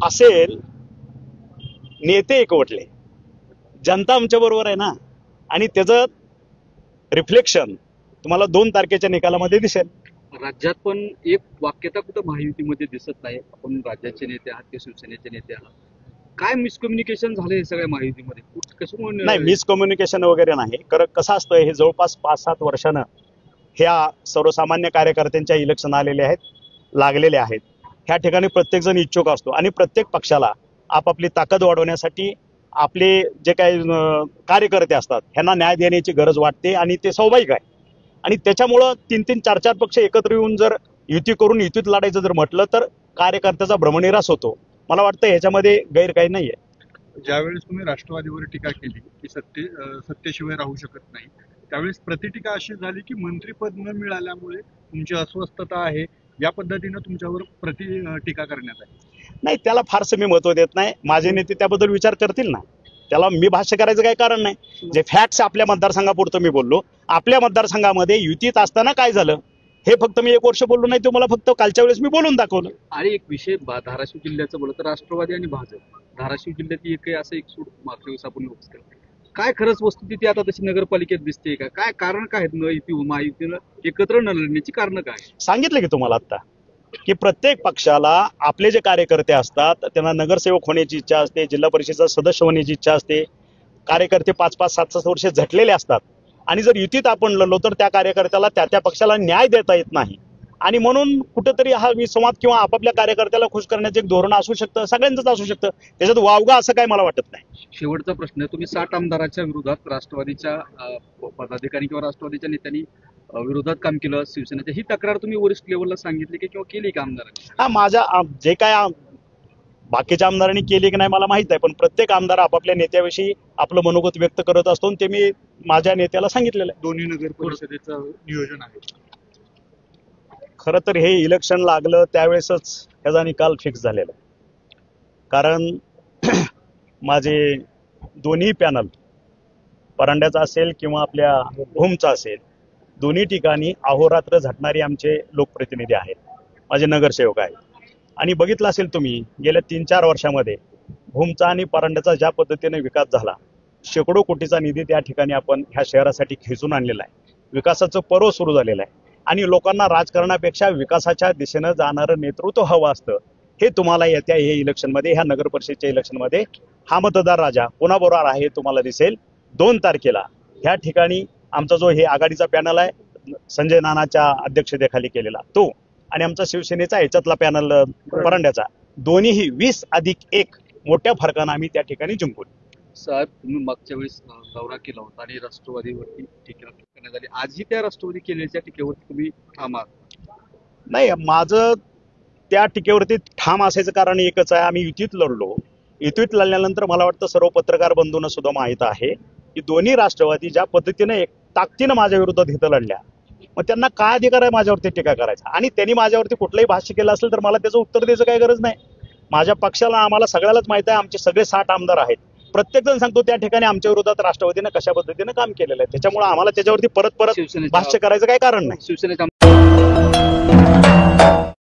असेल, नेते एकवटले, जनता आमच्या बरोबर आहे ना, आणि त्याचं रिफ्लेक्शन तुम्हाला 2 तारखेच्या निकालामध्ये दिसेल. राज्यात पण एक वाक्यता कुठं महायुतीमध्ये दिसत नाही. आपण राज्याचे नेते आहात ते शिवसेनेचे नेते आहात, काय मिसकम्युनिकेशन झालं हे सगळ्या महायुतीमध्ये? कशामुळे? नाही, मिसकम्युनिकेशन वगैरे नाही. कसं असतं, हे जवळपास 5-7 वर्षानं ह्या सर्वसामान्य कार्यकर्त्यांच्या इलेक्शन आलेले आहेत, लागलेले आहेत. ह्या ठिकाणी प्रत्येक जण इच्छुक असतो आणि प्रत्येक पक्षाला आपापली ताकद वाढवण्यासाठी आपले जे काही कार्यकर्ते असतात ह्यांना न्याय देण्याची गरज वाटते आणि ते स्वाभाविक आहे. आणि त्याच्यामुळं 3-3, 4-4 पक्ष एकत्र येऊन जर युती करून युतीत लढायचं जर म्हटलं तर कार्यकर्त्याचा भ्रमनिरास होतो. मला वाटतं ह्याच्यामध्ये गैर काही नाहीये. ज्यावेळेस तुम्ही राष्ट्रवादीवर टीका केली की सत्तेशिवाय राहू शकत नाही, त्यावेळेस प्रतिटीका अशी झाली की मंत्रीपद न मिळाल्यामुळे तुमची अस्वस्थता आहे, या पद्धतीनं तुमच्यावर टीका करण्यात आली. नाही, त्याला फारसं मी महत्व देत नाही. माझे नेते त्याबद्दल विचार करतील ना, त्याला मी भाष्य करायचं काही कारण नाही. जे फॅक्ट्स आपल्या मतदारसंघापुरतं मी बोललो. आपल्या मतदारसंघामध्ये युतीत असताना काय झालं हे फक्त मी 1 वर्ष बोललो नाही, तो मला फक्त कालच्या वेळेस मी बोलून दाखवलं. आणि एक विषय धाराशिव जिल्ह्याचं बोललं तर राष्ट्रवादी आणि भाजप धाराशिव जिल्ह्यात एक असं एक सूट मागच्या वेळेस आपण केलं. काय खरंच वस्तुस्थिती आता तशी नगरपालिकेत दिसते का? काय कारण काय आहेत महायुतीनं एकत्र न लढण्याची कारण काय? सांगितलं की तुम्हाला आता की प्रत्येक पक्षाला आपले जे कार्यकर्ते असतात त्यांना नगरसेवक होण्याची इच्छा असते, जिल्हा परिषदेचा सदस्य होण्याची इच्छा असते. कार्यकर्ते 5-5, 7-7 वर्ष झटलेले असतात आणि जर युतीत आपण लढलो तर त्या कार्यकर्त्याला त्या पक्षाला न्याय देता येत नाही. आणि म्हणून कुठेतरी हा विसंवाद किंवा आपापल्या कार्यकर्त्याला खुश करण्याचे एक धोरण असू शकतं, सगळ्यांचंच असू शकतं. त्याच्यात वावगा असं काय मला वाटत नाही. शेवटचा प्रश्न, तुम्ही 60 आमदाराच्या विरोधात राष्ट्रवादीच्या पदाधिकारी किंवा राष्ट्रवादीच्या नेत्यांनी विरोधात काम केलं शिवसेनेच्या, ही तक्रार तुम्ही वरिष्ठ लेवलला सांगितली की किंवा केली का आमदारांनी? हा, माझ्या जे काय बाकीच्या आमदारांनी केली की नाही मला माहित आहे, पण प्रत्येक आमदार आपापल्या नेत्याविषयी आपलं मनोगत व्यक्त करत असतो आणि ते मी माझ्या नेत्याला सांगितलेलं आहे. दोन्ही नगर परिषदेचं नियोजन आहे. खरं तर हे इलेक्शन लागलं त्यावेळेसच ह्याचा निकाल फिक्स झालेला आहे. कारण माझे दोन्ही पॅनल, परांड्याचा असेल किंवा आपल्या भूमचा असेल, दोन्ही ठिकाणी अहोरात्र झटणारे आमचे लोकप्रतिनिधी आहेत, माझे नगरसेवक आहेत. आणि बघितलं असेल तुम्ही गेल्या 3-4 वर्षामध्ये भूमचा आणि परांड्याचा ज्या पद्धतीने विकास झाला, शेकडो कोटीचा निधी त्या ठिकाणी आपण ह्या शहरासाठी खेचून आणलेला आहे. विकासाचं पर्व सुरू झालेलं आहे आणि लोकांना राजकारणापेक्षा विकासाच्या दिशेनं जाणारं नेतृत्व हवं असतं. हे तुम्हाला येत्या हे इलेक्शनमध्ये, ह्या नगर परिषदेच्या इलेक्शनमध्ये हा मतदार राजा कोणाबरोबर आहे हे तुम्हाला दिसेल. 2 तारखेला ह्या ठिकाणी आमचा जो हे आघाडीचा पॅनल आहे संजय नानाच्या अध्यक्षतेखाली केलेला तो, आणि आमचा शिवसेनेचा ह्याच्यातला पॅनल परांड्याचा, दोन्हीही 20+1 मोठ्या फरकानं आम्ही त्या ठिकाणी जिंकू. साहेब, तुम्ही मागच्या वेळेस दौरा केला होता आणि राष्ट्रवादीवरती टीका करण्यात आली. आजही त्या राष्ट्रवादी केलेल्या टीकेवरती तुम्ही ठाम आहात? नाही, माझं त्या टीकेवरती ठाम असायचं कारण एकच आहे, आम्ही युतीत लढलो. युतीत लढल्यानंतर मला वाटतं सर्व पत्रकार बंधूंना सुद्धा माहीत आहे की दोन्ही राष्ट्रवादी ज्या पद्धतीने एक ताकदीनं माझ्या विरोधात इथं लढल्या, मग त्यांना काय अधिकार आहे माझ्यावरती टीका करायचा? आणि त्यांनी माझ्यावरती कुठलंही भाष्य केलं असेल तर मला त्याचं उत्तर द्यायचं काही गरज नाही. माझ्या पक्षाला, आम्हाला सगळ्यालाच माहित आहे, आमचे सगळे 60 आमदार आहेत. प्रत्येक जण सांगतो त्या ठिकाणी आमच्या विरोधात राष्ट्रवादीनं कशा पद्धतीनं काम केलेलं आहे. त्याच्यामुळे आम्हाला त्याच्यावरती परत भाष्य करायचं काही कारण नाही. शिवसेनेच्या